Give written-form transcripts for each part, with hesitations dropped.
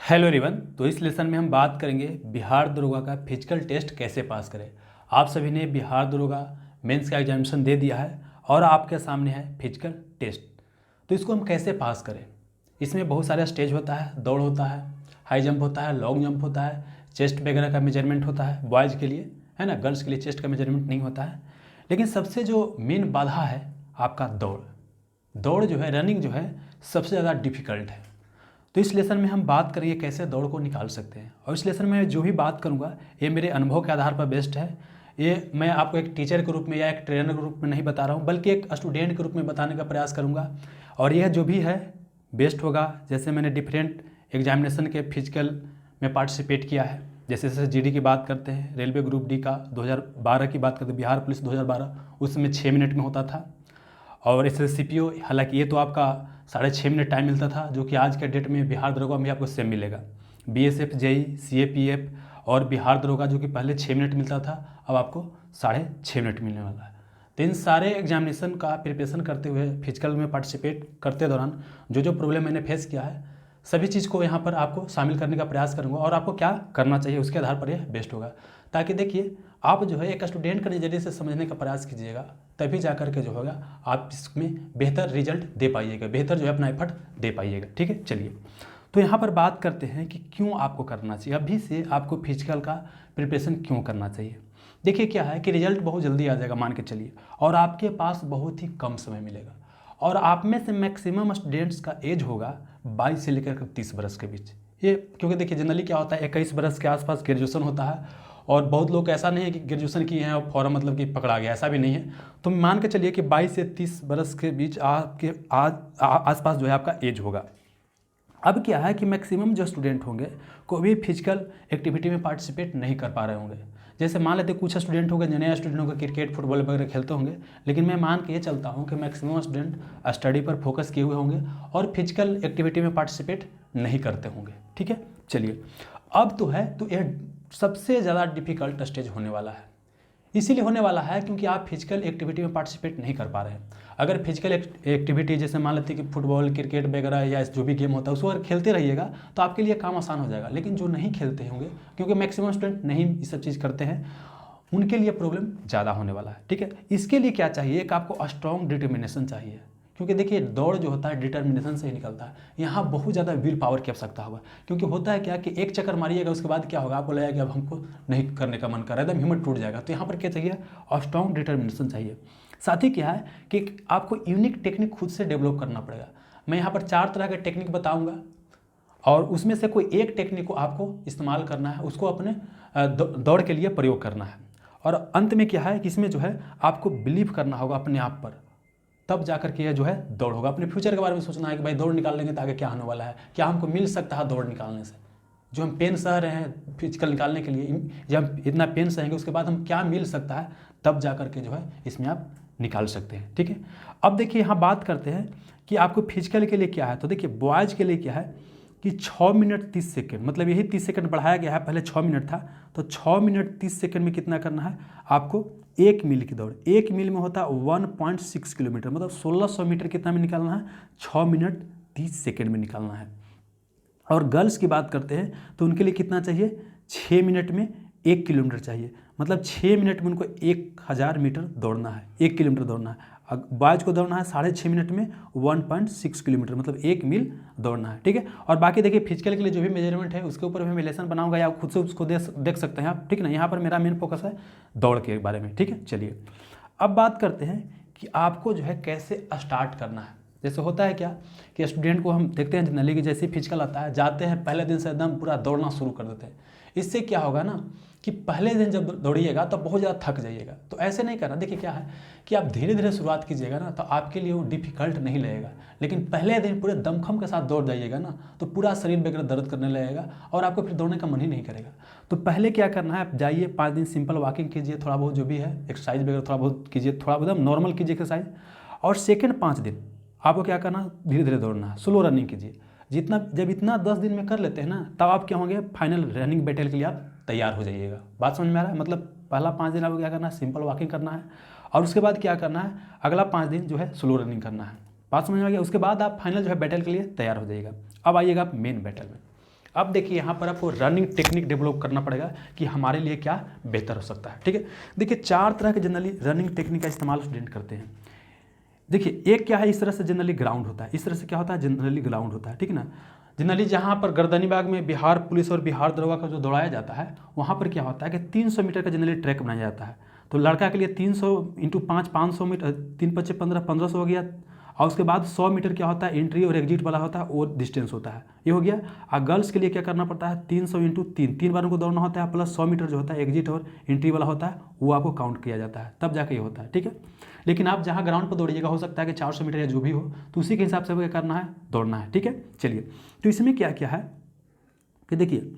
Hello everyone. तो इस lesson में हम बात करेंगे बिहार दरोगा का फिजिकल टेस्ट कैसे पास करें। आप सभी ने बिहार दरोगा मेंस का एग्जामिनेशन दे दिया है और आपके सामने है फिजिकल टेस्ट। तो इसको हम कैसे पास करें। इसमें बहुत सारे स्टेज होता है, दौड़ होता है, हाई जंप होता है, लॉन्ग जंप होता है, चेस्ट वगैरह का मेजरमेंट होता है बॉयज़ के लिए, है ना। गर्ल्स के लिए चेस्ट का मेजरमेंट नहीं होता है। लेकिन सबसे जो मेन बाधा है आपका दौड़। दौड़ जो है, रनिंग जो है, सबसे ज़्यादा डिफ़िकल्ट है। तो इस लेसन में हम बात करेंगे कैसे दौड़ को निकाल सकते हैं। और इस लेसन में जो भी बात करूंगा ये मेरे अनुभव के आधार पर बेस्ड है। ये मैं आपको एक टीचर के रूप में या एक ट्रेनर के रूप में नहीं बता रहा हूँ, बल्कि एक स्टूडेंट के रूप में बताने का प्रयास करूँगा। और यह जो भी है बेस्ट होगा। जैसे मैंने डिफरेंट एग्जामिनेशन के फिजिकल में पार्टिसिपेट किया है, जैसे जीडी की बात करते हैं, रेलवे ग्रुप डी का 2012 की बात करते हैं, बिहार पुलिस 2012, उसमें 6 मिनट में होता था। और इससे सीपीओ, हालांकि ये तो आपका 6.5 मिनट टाइम मिलता था, जो कि आज के डेट में बिहार दरोगा में आपको सेम मिलेगा। बीएसएफ, जेई, सीएपीएफ और बिहार दरोगा जो कि पहले 6 मिनट मिलता था, अब आपको 6.5 मिनट मिलने वाला है। तो इन सारे एग्जामिनेशन का प्रिपरेशन करते हुए, फिजिकल में पार्टिसिपेट करते दौरान जो प्रॉब्लम मैंने फेस किया है, सभी चीज़ को यहाँ पर आपको शामिल करने का प्रयास करूँगा और आपको क्या करना चाहिए उसके आधार पर यह बेस्ट होगा। ताकि देखिए, आप जो है एक स्टूडेंट के नज़रिए से समझने का प्रयास कीजिएगा, तभी जा कर के जो होगा आप इसमें बेहतर रिजल्ट दे पाइएगा, बेहतर जो है अपना एफर्ट दे पाइएगा। ठीक है, चलिए तो यहाँ पर बात करते हैं कि क्यों आपको करना चाहिए, अभी से आपको फिजिकल का प्रिपरेशन क्यों करना चाहिए। देखिए क्या है कि रिजल्ट बहुत जल्दी आ जाएगा, मान के चलिए, और आपके पास बहुत ही कम समय मिलेगा। और आप में से मैक्सिमम स्टूडेंट्स का एज होगा 22 से लेकर 30 बरस के बीच। ये क्योंकि देखिए जनरली क्या होता है, 21 बरस के आसपास ग्रेजुएशन होता है। और बहुत लोग ऐसा नहीं है कि ग्रेजुएशन किए हैं और फौरन मतलब कि पकड़ा गया, ऐसा भी नहीं है। तो मान के चलिए कि 22 से 30 बरस के बीच आपके आसपास जो है आपका एज होगा। अब क्या है कि मैक्सिमम जो स्टूडेंट होंगे कोई भी फिजिकल एक्टिविटी में पार्टिसिपेट नहीं कर पा रहे होंगे। जैसे मान लेते कुछ स्टूडेंट होंगे, नए स्टूडेंट होंगे, क्रिकेट फुटबॉल वगैरह खेलते होंगे, लेकिन मैं मान के ये चलता हूँ कि मैक्सिमम स्टूडेंट स्टडी पर फोकस किए हुए होंगे और फिजिकल एक्टिविटी में पार्टिसिपेट नहीं करते होंगे। ठीक है, चलिए अब तो है, तो यह सबसे ज़्यादा डिफिकल्ट स्टेज होने वाला है। इसीलिए होने वाला है क्योंकि आप फिजिकल एक्टिविटी में पार्टिसिपेट नहीं कर पा रहे हैं। अगर फिजिकल एक्टिविटी जैसे मान लेते हैं कि फुटबॉल, क्रिकेट वगैरह या जो भी गेम होता है उसको अगर खेलते रहिएगा तो आपके लिए काम आसान हो जाएगा। लेकिन जो नहीं खेलते होंगे, क्योंकि मैक्सिमम स्टूडेंट नहीं ये सब चीज़ करते हैं, उनके लिए प्रॉब्लम ज़्यादा होने वाला है। ठीक है, इसके लिए क्या चाहिए, एक आपको स्ट्रॉन्ग डिटर्मिनेशन चाहिए। क्योंकि देखिए दौड़ जो होता है डिटर्मिनेशन से ही निकलता है। यहाँ बहुत ज़्यादा विल पावर की आवश्यकता होगा। क्योंकि होता है क्या कि एक चक्कर मारिएगा, उसके बाद क्या होगा, आपको लगेगा कि अब हमको नहीं करने का मन कर रहा है, एकदम हिम्मत टूट जाएगा। तो यहाँ पर क्या चाहिए, स्ट्रॉन्ग डिटर्मिनेशन चाहिए। साथ ही क्या है कि आपको यूनिक टेक्निक खुद से डेवलप करना पड़ेगा। मैं यहाँ पर 4 तरह के टेक्निक बताऊँगा और उसमें से कोई एक टेक्निक को आपको इस्तेमाल करना है, उसको अपने दौड़ के लिए प्रयोग करना है। और अंत में क्या है कि इसमें जो है आपको बिलीव करना होगा अपने आप पर, तब जाकर के यह जो है दौड़ होगा। अपने फ्यूचर के बारे में सोचना है कि भाई दौड़ निकाल लेंगे तो आगे क्या होने वाला है, क्या हमको मिल सकता है दौड़ निकालने से, जो हम पेन सह रहे हैं फिजिकल निकालने के लिए, जब इतना पेन सहेंगे उसके बाद हम क्या मिल सकता है, तब जा कर के जो है इसमें आप निकाल सकते हैं। ठीक है, अब देखिए यहाँ बात करते हैं कि आपको फिजिकल के लिए क्या है। तो देखिए बॉयज़ के लिए क्या है कि 6 मिनट 30 सेकेंड, मतलब यही 30 सेकेंड बढ़ाया गया है, पहले 6 मिनट था। तो 6 मिनट 30 सेकेंड में कितना करना है आपको, 1 मील की दौड़। 1 मील में होता है 1.6 किलोमीटर, मतलब 1600 मीटर कितना में निकालना है, 6 मिनट 30 सेकेंड में निकालना है। और गर्ल्स की बात करते हैं तो उनके लिए कितना चाहिए, 6 मिनट में 1 किलोमीटर चाहिए, मतलब 6 मिनट में उनको 1000 मीटर दौड़ना है, 1 किलोमीटर दौड़ना है। बॉयज़ को दौड़ना है 6.5 मिनट में 1.6 किलोमीटर, मतलब 1 मील दौड़ना है। ठीक है, और बाकी देखिए फिजिकल के लिए जो भी मेजरमेंट है उसके ऊपर मैं लेसन बनाऊंगा, या खुद से उसको देख सकते हैं आप। ठीक है ना, यहाँ पर मेरा मेन फोकस है दौड़ के बारे में। ठीक है, चलिए अब बात करते हैं कि आपको जो है कैसे स्टार्ट करना है। जैसे होता है क्या कि स्टूडेंट को हम देखते हैं जनरली कि जैसे फिजिकल आता है, जाते हैं पहले दिन से एकदम पूरा दौड़ना शुरू कर देते हैं। इससे क्या होगा ना कि पहले दिन जब दौड़िएगा तो बहुत ज़्यादा थक जाइएगा। तो ऐसे नहीं करना। देखिए क्या है कि आप धीरे धीरे शुरुआत कीजिएगा ना, तो आपके लिए वो डिफिकल्ट नहीं लगेगा। लेकिन पहले दिन पूरे दमखम के साथ दौड़ जाइएगा ना, तो पूरा शरीर वगैरह दर्द करने लगेगा और आपको फिर दौड़ने का मन ही नहीं करेगा। तो पहले क्या करना है, आप जाइए 5 दिन सिंपल वॉकिंग कीजिए, थोड़ा बहुत जो भी है एक्सरसाइज वगैरह थोड़ा बहुत कीजिए, थोड़ा बहुत नॉर्मल कीजिए एक्सरसाइज। और सेकेंड 5 दिन आपको क्या करना है, धीरे धीरे दौड़ना है, स्लो रनिंग कीजिए। जब इतना 10 दिन में कर लेते हैं ना, तब आप क्या होंगे, फाइनल रनिंग बैटल के लिए आप तैयार हो जाइएगा। बात समझ में आ रहा है। मतलब पहला 5 दिन आपको क्या करना है, सिंपल वॉकिंग करना है, और उसके बाद क्या करना है, अगला 5 दिन जो है स्लो रनिंग करना है। बात समझ में आ गया। उसके बाद आप फाइनल जो है बैटल के लिए तैयार हो जाइएगा। अब आइएगा आप मेन बैटल में। अब देखिए यहाँ पर आपको रनिंग टेक्निक डेवलप करना पड़ेगा कि हमारे लिए क्या बेहतर हो सकता है। ठीक है, देखिए 4 तरह के जनरली रनिंग टेक्निक का इस्तेमाल स्टूडेंट करते हैं। देखिए एक क्या है, इस तरह से जनरली ग्राउंड होता है, इस तरह से क्या होता है, जनरली ग्राउंड होता है। ठीक है ना, जनरली जहाँ पर गर्दनी बाग में बिहार पुलिस और बिहार दरोगा का जो दौड़ाया जाता है, वहाँ पर क्या होता है कि 300 मीटर का जनरली ट्रैक बनाया जाता है। तो लड़का के लिए 300 × 5 500 मीटर, 3 × 5 15 1500 हो गया। और उसके बाद 100 मीटर क्या होता है, एंट्री और एग्जिट वाला होता है, वो डिस्टेंस होता है, ये हो गया। और गर्ल्स के लिए क्या करना पड़ता है, 300 × 3 3 बार उनको दौड़ना होता है, प्लस 100 मीटर जो होता है एग्जिट और एंट्री वाला होता है, वो आपको काउंट किया जाता है, तब जाके ये होता है। ठीक है, लेकिन आप जहाँ ग्राउंड पर दौड़िएगा, हो सकता है कि 400 मीटर या जो भी हो, तो उसी के हिसाब से क्या करना है, दौड़ना है। ठीक है, चलिए, तो इसमें क्या क्या है कि देखिए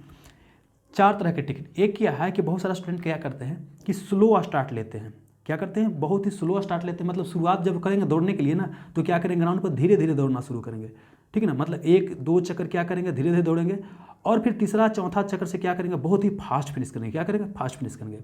4 तरह के टिकट। एक क्या है कि बहुत सारा स्टूडेंट क्या करते हैं कि स्लो स्टार्ट लेते हैं। क्या करते हैं, बहुत ही स्लो स्टार्ट लेते हैं, मतलब शुरुआत जब करेंगे दौड़ने के लिए ना, तो क्या करेंगे, ग्राउंड पर धीरे धीरे दौड़ना शुरू करेंगे। ठीक है ना, मतलब 1-2 चक्कर क्या करेंगे, धीरे धीरे दौड़ेंगे, और फिर तीसरा चौथा चक्कर से क्या करेंगे, बहुत ही फास्ट फिनिश करेंगे। क्या करेंगे, फास्ट फिनिश करेंगे।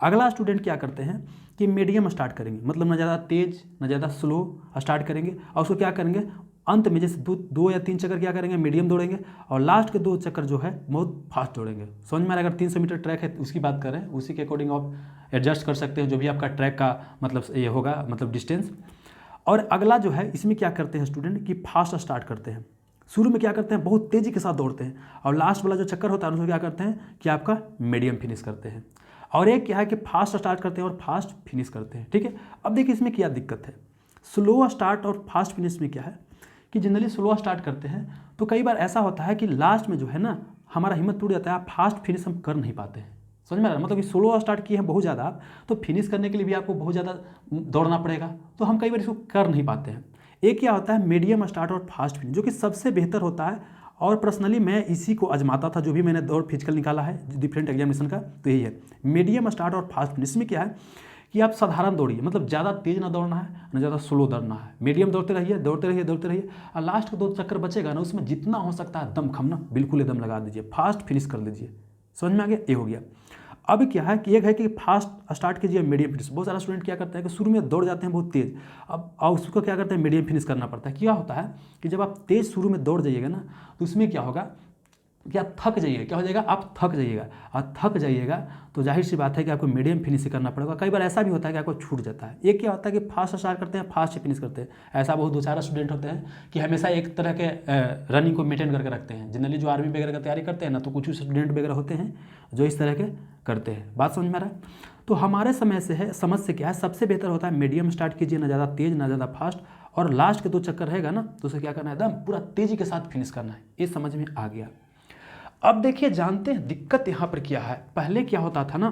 अगला स्टूडेंट क्या करते हैं कि मीडियम स्टार्ट करेंगे, मतलब ना ज़्यादा तेज़ ना ज़्यादा स्लो स्टार्ट करेंगे, और उसको क्या करेंगे, अंत में जैसे 2 या 3 चक्कर क्या करेंगे, मीडियम दौड़ेंगे, और लास्ट के 2 चक्कर जो है बहुत फास्ट दौड़ेंगे। समझ में आ रहा है, अगर 300 मीटर ट्रैक है उसकी बात कर रहे हैं, उसी के अकॉर्डिंग आप एडजस्ट कर सकते हैं जो भी आपका ट्रैक का मतलब ये होगा, मतलब डिस्टेंस। और अगला जो है, इसमें क्या करते हैं स्टूडेंट कि फास्ट स्टार्ट करते हैं। शुरू में क्या करते हैं, बहुत तेज़ी के साथ दौड़ते हैं, और लास्ट वाला जो चक्कर होता है उसमें क्या करते हैं कि आपका मीडियम फिनिश करते हैं। और एक क्या है कि फास्ट स्टार्ट करते हैं और फास्ट फिनिश करते हैं। ठीक है, अब देखिए इसमें क्या दिक्कत है, स्लो स्टार्ट और फास्ट फिनिश में क्या है कि जनरली स्लो स्टार्ट करते हैं तो कई बार ऐसा होता है कि लास्ट में जो है ना, हमारा हिम्मत टूट जाता है, फास्ट फिनिश हम कर नहीं पाते हैं। समझ में आ रहा है, मतलब कि स्लो स्टार्ट किए हैं बहुत ज़्यादा आप, तो फिनिश करने के लिए भी आपको बहुत ज़्यादा दौड़ना पड़ेगा, तो हम कई बार इसको कर नहीं पाते हैं। एक क्या होता है, मीडियम स्टार्ट और फास्ट फिनिश, जो कि सबसे बेहतर होता है, और पर्सनली मैं इसी को आजमाता था, जो भी मैंने दौड़ फिजिकल निकाला है डिफरेंट एग्जामिनेशन का, तो यही है मीडियम स्टार्ट और फास्ट फिनिश। में क्या है कि आप साधारण दौड़िए, मतलब ज़्यादा तेज़ ना दौड़ना है ना ज़्यादा स्लो दौड़ना है, मीडियम दौड़ते रहिए दौड़ते रहिए दौड़ते रहिए, और लास्ट के 2 चक्कर बचेगा ना, उसमें जितना हो सकता है दम खम ना बिल्कुल एकदम लगा दीजिए, फास्ट फिनिश कर लीजिए। समझ में आ गया, ये हो गया। अब क्या है कि एक है कि फास्ट स्टार्ट कीजिए, मीडियम फिनिश। बहुत सारा स्टूडेंट क्या करता है कि शुरू में दौड़ जाते हैं बहुत तेज़, अब और उसको क्या करते हैं, मीडियम फिनिश करना पड़ता है। क्या होता है कि जब आप तेज़ शुरू में दौड़ जाइएगा ना, तो उसमें क्या होगा कि आप थक जाइएगा। क्या हो जाएगा, आप थक जाइएगा, और थक जाइएगा तो जाहिर सी बात है कि आपको मीडियम फिनिश करना पड़ेगा। कई बार ऐसा भी होता है कि आपको छूट जाता है। एक क्या होता है कि फास्ट स्टार्ट करते हैं, फास्ट फिनिश करते हैं। ऐसा बहुत 2-4 स्टूडेंट होते हैं कि हमेशा एक तरह के रनिंग को मेंटेन करके रखते हैं। जनरली जो आर्मी वगैरह की तैयारी करते हैं ना, तो कुछ स्टूडेंट वगैरह होते हैं जो इस तरह के करते हैं। बात समझ में आ रहा है, तो हमारे समय से है, समझ से क्या है, सबसे बेहतर होता है मीडियम स्टार्ट कीजिए, ना ज़्यादा तेज़ ना ज़्यादा फास्ट, और लास्ट के 2 चक्कर रहेगा ना, तो उसे क्या करना है, एकदम पूरा तेज़ी के साथ फिनिश करना है। ये समझ में आ गया। अब देखिए, जानते हैं दिक्कत यहाँ पर क्या है। पहले क्या होता था ना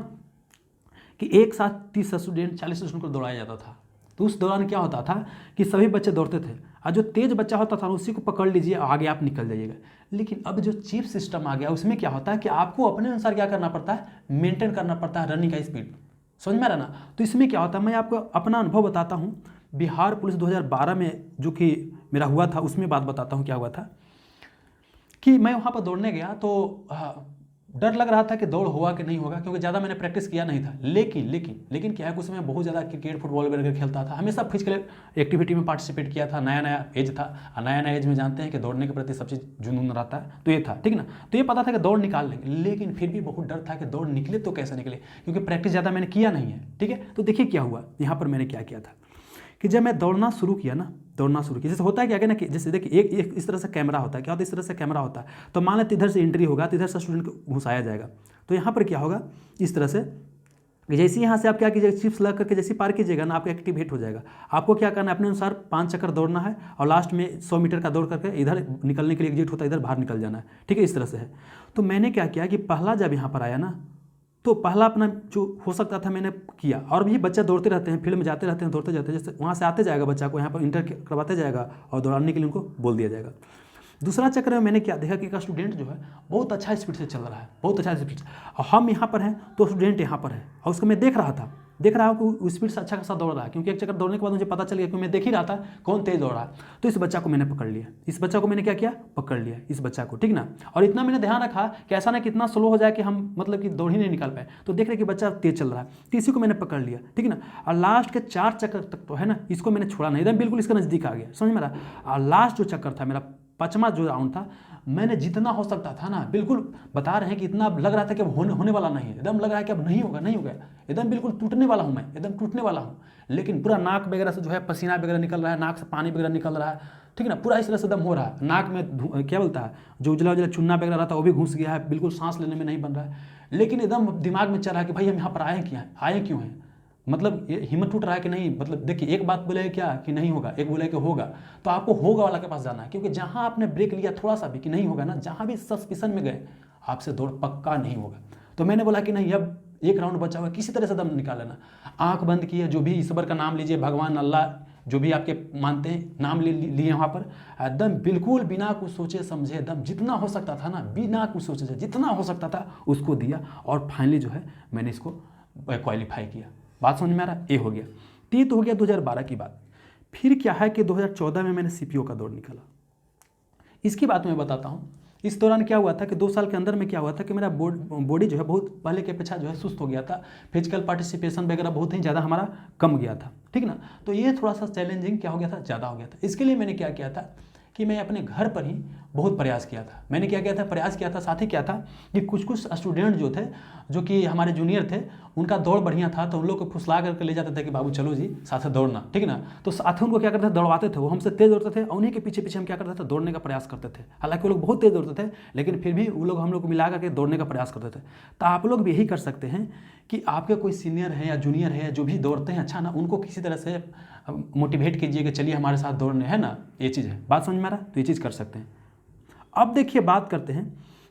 कि एक साथ 30 स्टूडेंट 40 स्टूडेंट को दौड़ाया जाता था, तो उस दौरान क्या होता था कि सभी बच्चे दौड़ते थे, और जो तेज बच्चा होता था उसी को पकड़ लीजिए, आगे आप निकल जाइएगा। लेकिन अब जो चिप सिस्टम आ गया, उसमें क्या होता है कि आपको अपने अनुसार क्या करना पड़ता है, मेंटेन करना पड़ता है रनिंग का स्पीड। समझ में आ रहा ना, तो इसमें क्या होता है, मैं आपको अपना अनुभव बताता हूँ। बिहार पुलिस 2012 में जो कि मेरा हुआ था, उसमें बात बताता हूँ क्या हुआ था कि मैं वहाँ पर दौड़ने गया, तो डर लग रहा था कि दौड़ होगा कि नहीं होगा, क्योंकि ज़्यादा मैंने प्रैक्टिस किया नहीं था। लेकिन क्या है कि उसमें बहुत ज़्यादा क्रिकेट फुटबॉल वगैरह खेलता था, हमेशा फिजिकल एक्टिविटी में पार्टिसिपेट किया था, नया नया एज था, और नया नया एज में जानते हैं कि दौड़ने के प्रति सब चीज़ जुनून रहता है, तो ये था। ठीक ना, तो ये पता था कि दौड़ निकाल लेंगे, लेकिन फिर भी बहुत डर था कि दौड़ निकले तो कैसे निकले, क्योंकि प्रैक्टिस ज़्यादा मैंने किया नहीं है। ठीक है, तो देखिए क्या हुआ यहाँ पर, मैंने क्या किया था कि जब मैं दौड़ना शुरू किया, जैसे होता है क्या ना कि जैसे देखिए एक इस तरह से कैमरा होता है, क्या होता है, इस तरह से कैमरा होता है, तो मान लेते इधर से एंट्री होगा, तो इधर से स्टूडेंट को घुसाया जाएगा। तो यहाँ पर क्या होगा, इस तरह से जैसे यहाँ से आप क्या कीजिएगा, चिप्स लग करके जैसे पार कीजिएगा ना, आपका एक्टिवेट हो जाएगा। आपको क्या करना है, अपने अनुसार 5 चक्कर दौड़ना है, और लास्ट में 100 मीटर का दौड़ करके इधर निकलने के लिए एग्जिट होता है, इधर बाहर निकल जाना है। ठीक है, इस तरह से है। तो मैंने क्या किया कि पहला जब यहाँ पर आया ना, तो पहला अपना जो हो सकता था मैंने किया, और भी बच्चे दौड़ते रहते हैं, फील्ड में जाते रहते हैं, दौड़ते जाते हैं, जैसे वहाँ से आते जाएगा बच्चा को यहाँ पर इंटर करवाते जाएगा, और दौड़ाने के लिए उनको बोल दिया जाएगा। दूसरा चक्कर में मैंने क्या देखा कि एक स्टूडेंट जो है बहुत अच्छा स्पीड से चल रहा है, बहुत अच्छा स्पीड से, और हम यहाँ पर हैं तो स्टूडेंट यहाँ पर है, और उसको मैं देख रहा हूँ कि स्पीड से अच्छा खासा दौड़ रहा है, क्योंकि एक चक्कर दौड़ने के बाद मुझे पता चल गया, क्योंकि मैं देख ही रहा था कौन तेज दौड़ रहा है। तो इस बच्चा को मैंने पकड़ लिया, इस बच्चा को मैंने क्या किया, पकड़ लिया इस बच्चा को। ठीक ना, और इतना मैंने ध्यान रखा कि ऐसा ना कितना स्लो हो जाए कि हम मतलब कि दौड़ ही नहीं निकाल पाए, तो देख रहे कि बच्चा तेज चल रहा है, तो इसी को मैंने पकड़ लिया। ठीक है ना, और लास्ट के 4 चक्कर तक तो है ना, इसको मैंने छोड़ा नहीं, एकदम बिल्कुल इसका नज़दीक आ गया। समझ में रहा, और लास्ट जो चक्कर था मेरा 5वां जो राउंड था, मैंने जितना हो सकता था ना, बिल्कुल बता रहे हैं कि इतना लग रहा था कि अब होने वाला नहीं है, एकदम लग रहा है कि अब नहीं होगा, नहीं होगा, एकदम बिल्कुल टूटने वाला हूँ मैं, एकदम टूटने वाला हूँ। लेकिन पूरा नाक वगैरह से जो है पसीना वगैरह निकल रहा है, नाक से पानी वगैरह निकल रहा है, ठीक है ना, पूरा इस तरह से दम हो रहा है। नाक में क्या बोलता है, जो उजला उजला चुन्ना वगैरह रहता है वो भी घुस गया है, बिल्कुल सांस लेने में नहीं बन रहा है। लेकिन एकदम दिमाग में चल रहा है कि भाई हम यहाँ पर आए क्यों हैं, मतलब ये हिम्मत टूट रहा है कि नहीं। मतलब देखिए, एक बात बोले क्या कि नहीं होगा, एक बोले कि होगा, तो आपको होगा वाला के पास जाना है, क्योंकि जहां आपने ब्रेक लिया थोड़ा सा भी कि नहीं होगा ना, जहां भी सस्पिशन में गए, आपसे दौड़ पक्का नहीं होगा। तो मैंने बोला कि नहीं, अब एक राउंड बचा हुआ, किसी तरह से दम निकाल लेना। आंख बंद किए, जो भी ईश्वर का नाम लीजिए, भगवान, अल्लाह, जो भी आपके मानते हैं, नाम लिए वहाँ पर, एकदम बिल्कुल बिना कुछ सोचे समझे, एकदम जितना हो सकता था ना, बिना कुछ सोचे से जितना हो सकता था उसको दिया, और फाइनली जो है मैंने इसको क्वालिफाई किया। बात समझ में आ रहा है? ये हो गया। तो ये तो हो गया 2012 की बात। फिर क्या है कि 2014 में मैंने सीपीओ का दौर निकाला। इसकी बात मैं बताता हूँ। इस दौरान क्या हुआ था कि 2 साल के अंदर में क्या हुआ था कि मेरा बॉडी जो है बहुत पहले के अपेक्षा जो है सुस्त हो गया था, फिजिकल पार्टिसिपेशन वगैरह बहुत ही ज़्यादा हमारा कम गया था, ठीक ना। तो ये थोड़ा सा चैलेंजिंग क्या हो गया था, ज़्यादा हो गया था। इसके लिए मैंने क्या किया था कि मैं अपने घर पर ही बहुत प्रयास किया था। मैंने क्या किया था, प्रयास किया था, साथ ही क्या था कि कुछ स्टूडेंट जो थे, जो कि हमारे जूनियर थे, उनका दौड़ बढ़िया था, तो उन लोग को फुसला करके ले जाते थे कि बाबू चलो जी साथ दौड़ना, ठीक ना। तो साथ उनको क्या करते थे, दौड़वाते थे, वो हमसे तेज दौड़ते थे, उन्हीं के पीछे पीछे हम क्या करते थे, दौड़ने का प्रयास करते थे। हालांकि वो लोग बहुत तेज दौड़ते थे, लेकिन फिर भी वो लोग हम लोग को मिला करके दौड़ने का प्रयास करते थे। तो आप लोग भी यही कर सकते हैं कि आपके कोई सीनियर है या जूनियर है जो भी दौड़ते हैं, अच्छा ना, उनको किसी तरह से मोटिवेट कीजिए कि चलिए हमारे साथ दौड़ने, है ना। ये चीज़ है, बात समझ में आ रहा है? तो ये चीज़ कर सकते हैं। अब देखिए, बात करते हैं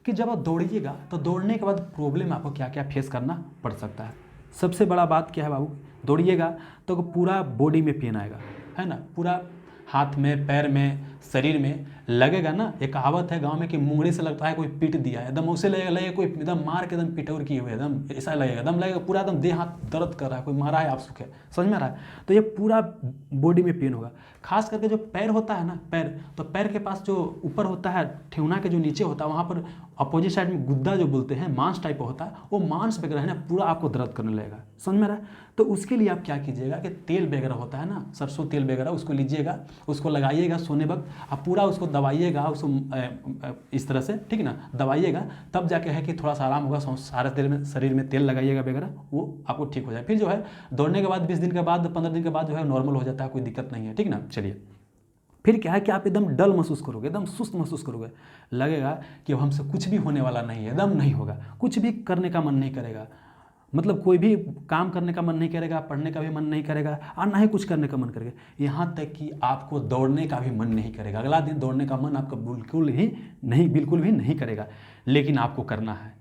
कि जब आप दौड़िएगा तो दौड़ने के बाद प्रॉब्लम आपको क्या क्या फेस करना पड़ सकता है। सबसे बड़ा बात क्या है बाबू, दौड़िएगा तो पूरा बॉडी में पेन आएगा, है ना, पूरा हाथ में, पैर में, शरीर में लगेगा ना। एक कहावत है गांव में कि मुंगड़ी से लगता है कोई पीट दिया है, एकदम उसे लगेगा कोई एकदम मार के एकदम पिटौर किए हुए, एकदम ऐसा लगेगा, एकदम लगेगा पूरा एकदम देह हाथ दर्द कर रहा है, कोई मारा है आप सुख है, समझ में आ रहा है। तो ये पूरा बॉडी में पेन होगा। खास करके जो पैर होता है ना, पैर, तो पैर के पास जो ऊपर होता है, ठेहुना के जो नीचे होता है, वहाँ पर अपोजिट साइड में गुद्दा जो बोलते हैं, मांस टाइप होता है, वो मांस वगैरह है ना, पूरा आपको दर्द करने लगेगा, समझ में आ रहा है। तो उसके लिए आप क्या कीजिएगा कि तेल वगैरह होता है ना, सरसों तेल वगैरह, उसको लीजिएगा, उसको लगाइएगा सोने वक्त, आप पूरा उसको दबाइएगा, उसको इस तरह से, ठीक ना, दबाइएगा, तब जाके है कि थोड़ा सा आराम होगा। सारे तेल में, शरीर में तेल लगाइएगा वगैरह, वो आपको ठीक हो जाए। फिर जो है दौड़ने के बाद 20 दिन के बाद, 15 दिन के बाद जो है नॉर्मल हो जाता है, कोई दिक्कत नहीं है, ठीक ना। चलिए, फिर क्या है कि आप एकदम डल महसूस करोगे, एकदम सुस्त महसूस करोगे, लगेगा कि अब हमसे कुछ भी होने वाला नहीं है, एकदम नहीं होगा, कुछ भी करने का मन नहीं करेगा, मतलब कोई भी काम करने का मन नहीं करेगा, पढ़ने का भी मन नहीं करेगा, और ना ही कुछ करने का मन करेगा, यहाँ तक कि आपको दौड़ने का भी मन नहीं करेगा। अगला दिन दौड़ने का मन आपका बिल्कुल भी नहीं करेगा, लेकिन आपको करना है,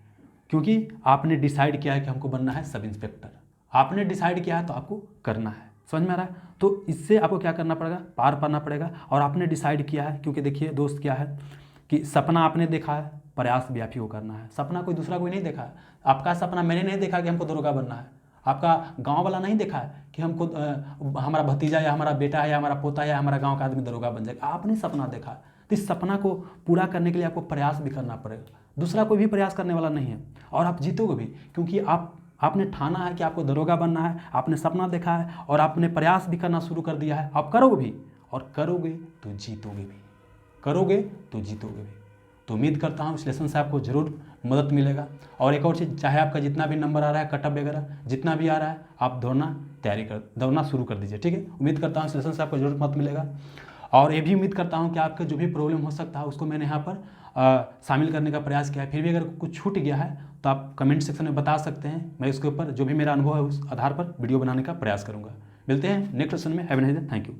क्योंकि आपने डिसाइड किया है कि हमको बनना है सब इंस्पेक्टर। आपने डिसाइड किया है तो आपको करना है, समझ में आ रहा है। तो इससे आपको क्या करना पड़ेगा, पार पाना पड़ेगा। और आपने डिसाइड किया है, क्योंकि देखिए दोस्त, क्या है कि सपना आपने देखा है, प्रयास भी आप ही को करना है। सपना कोई दूसरा कोई नहीं देखा है। आपका सपना मैंने नहीं देखा कि हमको दरोगा बनना है, आपका गांव वाला नहीं देखा है कि हमको हमारा भतीजा या हमारा बेटा है या हमारा पोता है या हमारा गांव का आदमी दरोगा बन जाएगा। आपने सपना देखा, तो इस सपना को पूरा करने के लिए आपको प्रयास भी करना पड़ेगा। दूसरा कोई भी प्रयास करने वाला नहीं है, और आप जीतोगे भी, क्योंकि आपने ठाना है कि आपको दरोगा बनना है, आपने सपना देखा है और आपने प्रयास भी करना शुरू कर दिया है। आप करोगे भी, और करोगे तो जीतोगे भी, करोगे तो जीतोगे भी। तो उम्मीद करता हूँ इस लेसन से आपको ज़रूर मदद मिलेगा। और एक और चीज़, चाहे आपका जितना भी नंबर आ रहा है, कटअप वगैरह जितना भी आ रहा है, आप दौड़ना शुरू कर दीजिए, ठीक है। उम्मीद करता हूँ इस लेसन से आपको जरूर मदद मिलेगा। और ये भी उम्मीद करता हूँ कि आपके जो भी प्रॉब्लम हो सकता है उसको मैंने यहाँ पर शामिल करने का प्रयास किया है। फिर भी अगर कुछ छूट गया है तो आप कमेंट सेक्शन में बता सकते हैं, मैं इसके ऊपर जो भी मेरा अनुभव है उस आधार पर वीडियो बनाने का प्रयास करूँगा। मिलते हैं नेक्स्ट सेशन में। Have a nice day, thank you.